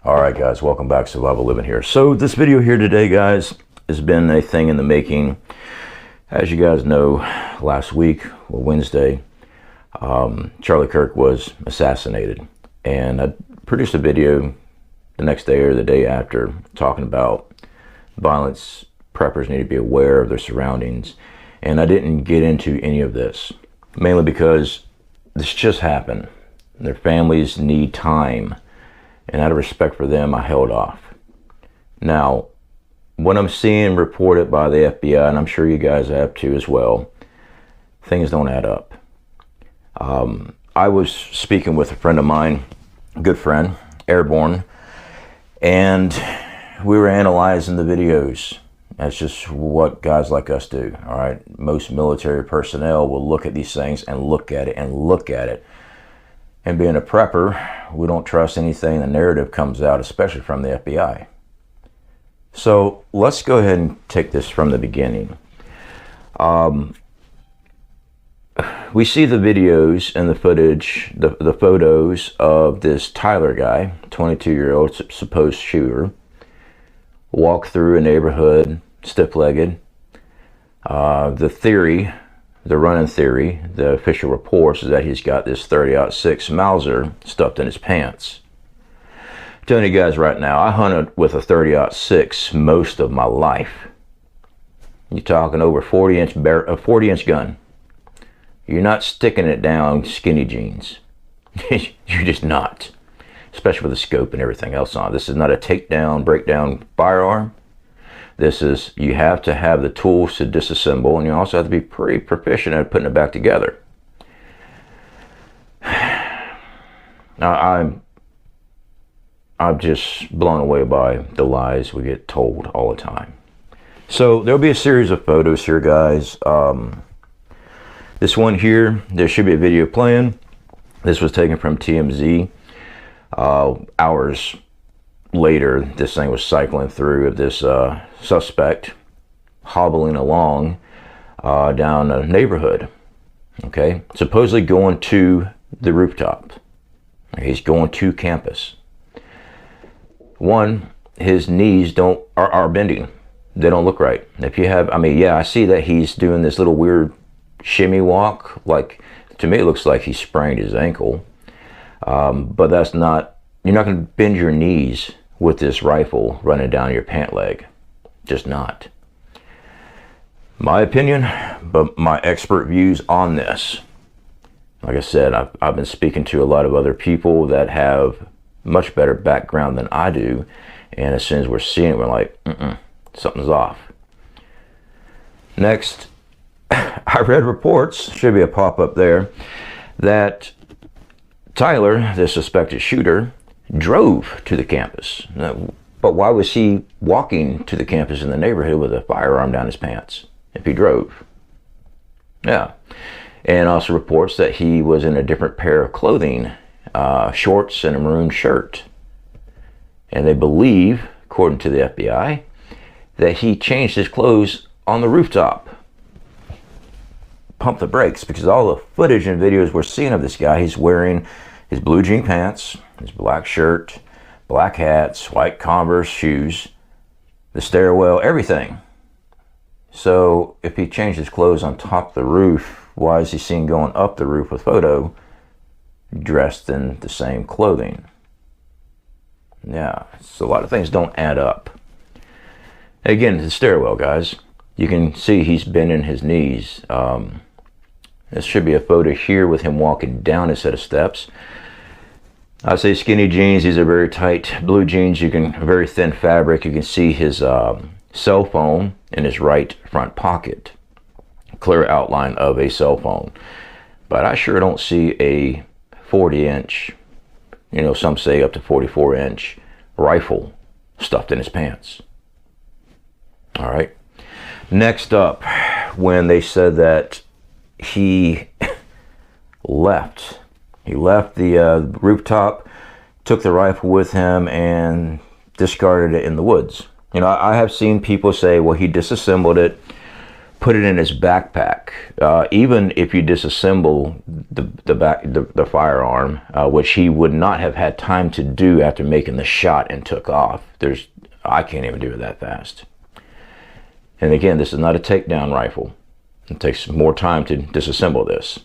Alright guys, welcome back. Survival Living here. So this video here today, guys, has been a thing in the making. As you guys know, last week, well, Wednesday, Charlie Kirk was assassinated. And I produced a video the next day or the day after talking about violence. Preppers need to be aware of their surroundings. And I didn't get into any of this, mainly because this just happened. Their families need time. And out of respect for them, I held off. Now, what I'm seeing reported by the FBI, and I'm sure you guys have too as well, things don't add up. I was speaking with a friend of mine, a good friend, airborne, and we were analyzing the videos. That's just what guys like us do, all right? Most military personnel will look at these things and look at it and look at it. And being a prepper, we don't trust anything the narrative comes out, especially from the FBI. So let's go ahead and take this from the beginning. We see the videos and the footage, the photos of this Tyler guy, 22-year-old supposed shooter, walk through a neighborhood stiff-legged. The theory, the running theory, the official reports is that he's got this 30-06 Mauser stuffed in his pants. I'm telling you guys right now, I hunted with a 30-06 most of my life. You're talking over 40-inch gun. You're not sticking it down skinny jeans. You're just not. Especially with the scope and everything else on. This is not a takedown, breakdown firearm. This is, you have to have the tools to disassemble, and you also have to be pretty proficient at putting it back together. Now, I'm just blown away by the lies we get told all the time. So there'll be a series of photos here, guys. This one here, there should be a video playing. This was taken from TMZ. Hours later, this thing was cycling through of this suspect hobbling along down a neighborhood. Okay, supposedly going to the rooftop. He's going to campus. One, his knees are bending. They don't look right. If you have, I mean, yeah, I see that he's doing this little weird shimmy walk. Like, to me, it looks like he sprained his ankle. But that's not, you're not going to bend your knees with this rifle running down your pant leg. Just not. My opinion, but my expert views on this. Like I said, I've been speaking to a lot of other people that have much better background than I do. And as soon as we're seeing it, we're like, something's off. Next, I read reports, should be a pop-up there, that Tyler, the suspected shooter, drove to the campus. But why was he walking to the campus in the neighborhood with a firearm down his pants if he drove? Yeah. And also reports that he was in a different pair of clothing, shorts and a maroon shirt. And they believe, according to the FBI, that he changed his clothes on the rooftop. Pump the brakes, because all the footage and videos we're seeing of this guy, he's wearing his blue jean pants, his black shirt, black hats, white Converse shoes, the stairwell, everything. So if he changed his clothes on top of the roof, why is he seen going up the roof with photo dressed in the same clothing? Yeah, so a lot of things don't add up. Again, the stairwell, guys. You can see he's bending his knees. This should be a photo here with him walking down a set of steps. I say skinny jeans. These are very tight blue jeans. Very thin fabric. You can see his cell phone in his right front pocket. Clear outline of a cell phone. But I sure don't see a 40-inch, some say up to 44-inch rifle stuffed in his pants. All right. Next up, when they said that he left the rooftop, took the rifle with him, and discarded it in the woods. I have seen people say, well, he disassembled it, put it in his backpack. Even if you disassemble the firearm, which he would not have had time to do after making the shot and took off. I can't even do it that fast. And again, this is not a takedown rifle. It takes more time to disassemble this.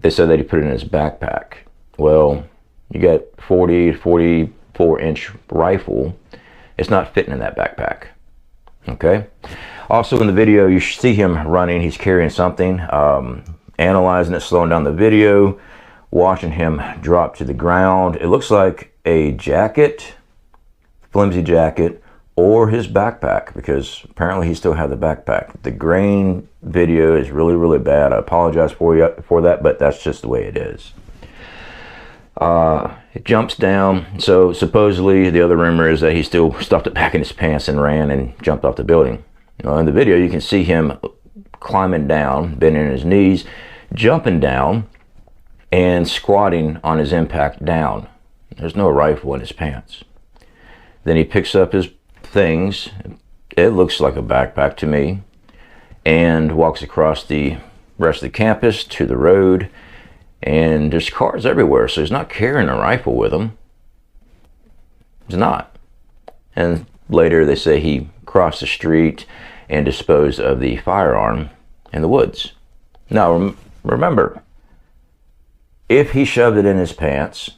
They said that he put it in his backpack. Well, you got 44-inch rifle. It's not fitting in that backpack. Okay. Also in the video, you see him running. He's carrying something, analyzing it, slowing down the video, watching him drop to the ground. It looks like a jacket, flimsy jacket, or his backpack, because apparently he still had the backpack. The grain video is really, really bad. I apologize for that, but that's just the way it is. It jumps down. So supposedly the other rumor is that he still stuffed it back in his pants and ran and jumped off the building. In the video, you can see him climbing down, bending his knees, jumping down, and squatting on his impact down. There's no rifle in his pants. Then he picks up his things. It looks like a backpack to me, and walks across the rest of the campus to the road. And there's cars everywhere, so he's not carrying a rifle with him. He's not. And later they say he crossed the street and disposed of the firearm in the woods. Now remember, if he shoved it in his pants,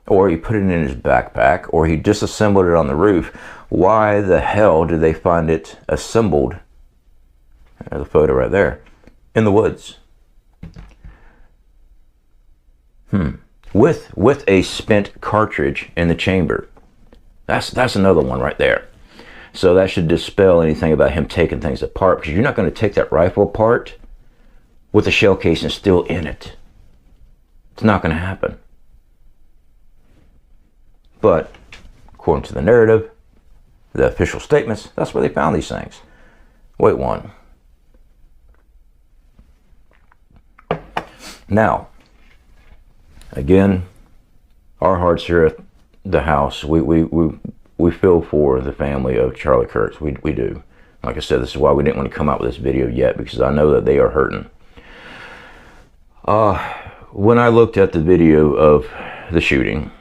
or he put it in his backpack, or he disassembled it on the roof, why the hell did they find it assembled, there's the photo right there, in the woods? With a spent cartridge in the chamber. That's another one right there. So that should dispel anything about him taking things apart, because you're not going to take that rifle apart with the shell casing still in it. It's not going to happen. But according to the narrative, the official statements, that's where they found these things. Wait one. Now, again, our hearts here at the house, we feel for the family of Charlie Kirk. We do. Like I said, this is why we didn't want to come out with this video yet, because I know that they are hurting. When I looked at the video of the shooting,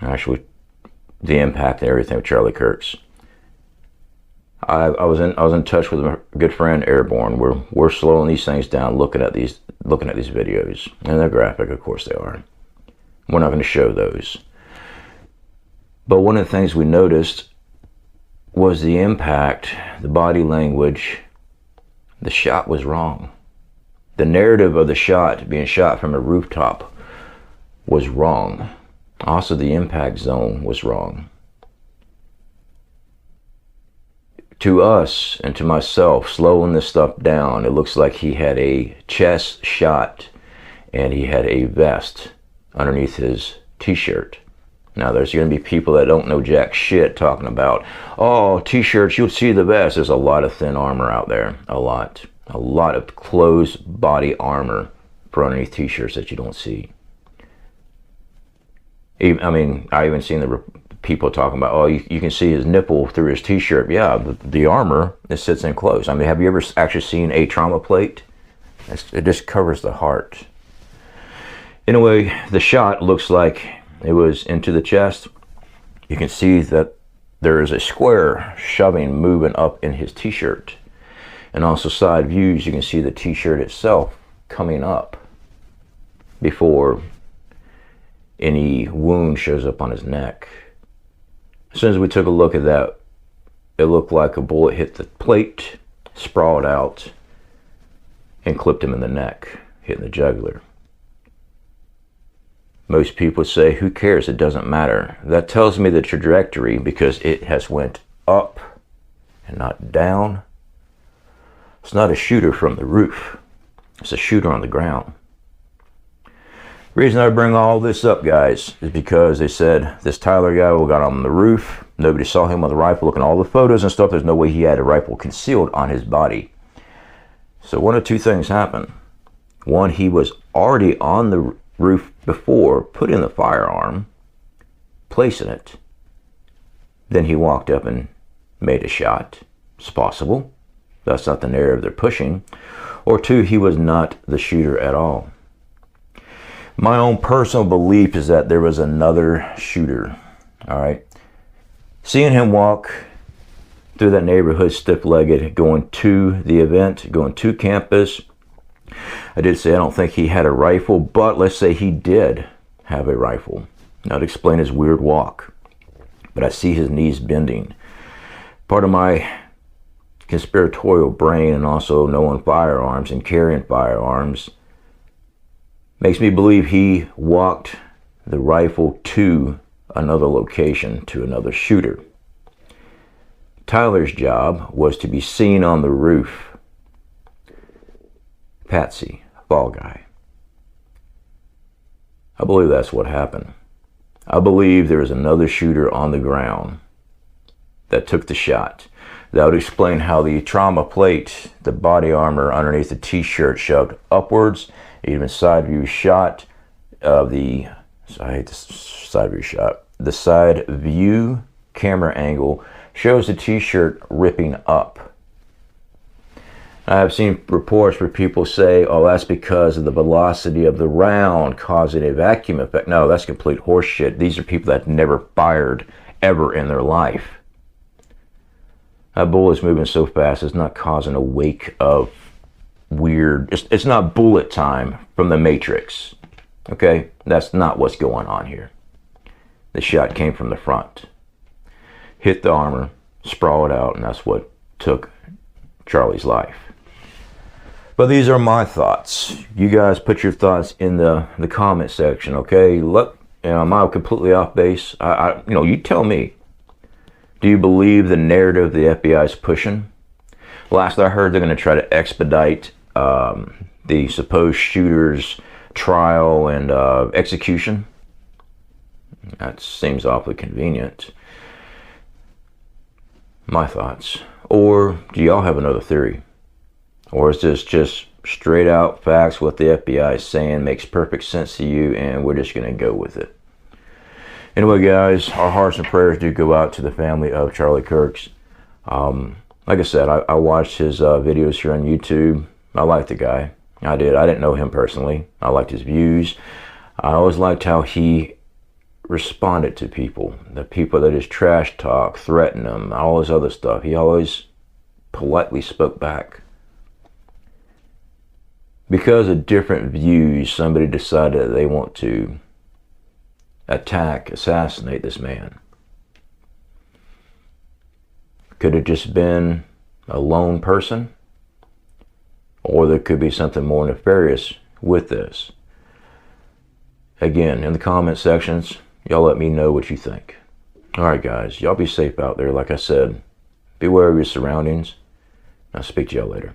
actually the impact and everything with Charlie Kirk's, I was in touch with a good friend, Airborne. We're slowing these things down, looking at these videos, and they're graphic, of course they are. We're not going to show those. But one of the things we noticed was the impact, the body language. The shot was wrong. The narrative of the shot being shot from a rooftop was wrong. Also, the impact zone was wrong. To us and to myself, slowing this stuff down, it looks like he had a chest shot and he had a vest underneath his t-shirt. Now, there's going to be people that don't know jack shit talking about, oh, t-shirts, you'll see the vest. There's a lot of thin armor out there. A lot of closed body armor for underneath t-shirts that you don't see. I mean, I even seen the people talking about, oh, you can see his nipple through his t-shirt. Yeah, the armor, it sits in close. I mean, have you ever actually seen a trauma plate? It just covers the heart. Anyway, the shot looks like it was into the chest. You can see that there is a square shoving, moving up in his t-shirt. And also side views, you can see the t-shirt itself coming up before any wound shows up on his neck. As soon as we took a look at that, it looked like a bullet hit the plate, sprawled out, and clipped him in the neck, hitting the jugular. Most people say, who cares? It doesn't matter. That tells me the trajectory, because it has went up and not down. It's not a shooter from the roof. It's a shooter on the ground. The reason I bring all this up, guys, is because they said this Tyler guy got on the roof. Nobody saw him with a rifle. Looking at all the photos and stuff, there's no way he had a rifle concealed on his body. So one of two things happened. One, he was already on the roof before, putting the firearm, placing it. Then he walked up and made a shot. It's possible. That's not the narrative they're pushing. Or two, he was not the shooter at all. My own personal belief is that there was another shooter. All right. Seeing him walk through that neighborhood stiff-legged, going to the event, going to campus, I did say I don't think he had a rifle, but let's say he did have a rifle. That would explain his weird walk. But I see his knees bending. Part of my conspiratorial brain, and also knowing firearms and carrying firearms, makes me believe he walked the rifle to another location, to another shooter. Tyler's job was to be seen on the roof. Patsy, fall guy. I believe that's what happened. I believe there was another shooter on the ground that took the shot. That would explain how the trauma plate, the body armor underneath the t-shirt, shoved upwards. Even side view shot of the, the side view camera angle shows the t-shirt ripping up. I have seen reports where people say, oh, that's because of the velocity of the round causing a vacuum effect. No, that's complete horseshit. These are people that never fired ever in their life. That bullet's moving so fast, it's not causing a wake of weird, it's not bullet time from the Matrix. Okay, that's not what's going on here. The shot came from the front, hit the armor, sprawled out, and that's what took Charlie's life. But these are my thoughts. You guys put your thoughts in the comment section, okay? Look, am I completely off base? You tell me. Do you believe the narrative the FBI is pushing? Last I heard, they're going to try to expedite the supposed shooter's trial and execution. That seems awfully convenient. My thoughts. Or do y'all have another theory? Or is this just straight out facts? What the FBI is saying makes perfect sense to you and we're just going to go with it? Anyway, guys, our hearts and prayers do go out to the family of Charlie Kirk's. Like I said, I watched his videos here on YouTube. I liked the guy. I did. I didn't know him personally. I liked his views. I always liked how he responded to people. The people that just trash talk, threaten them, all this other stuff. He always politely spoke back. Because of different views, somebody decided that they want to attack, assassinate this man. Could it just been a lone person? Or there could be something more nefarious with this. Again, in the comment sections, y'all let me know what you think. Alright guys, y'all be safe out there. Like I said, beware of your surroundings. I'll speak to y'all later.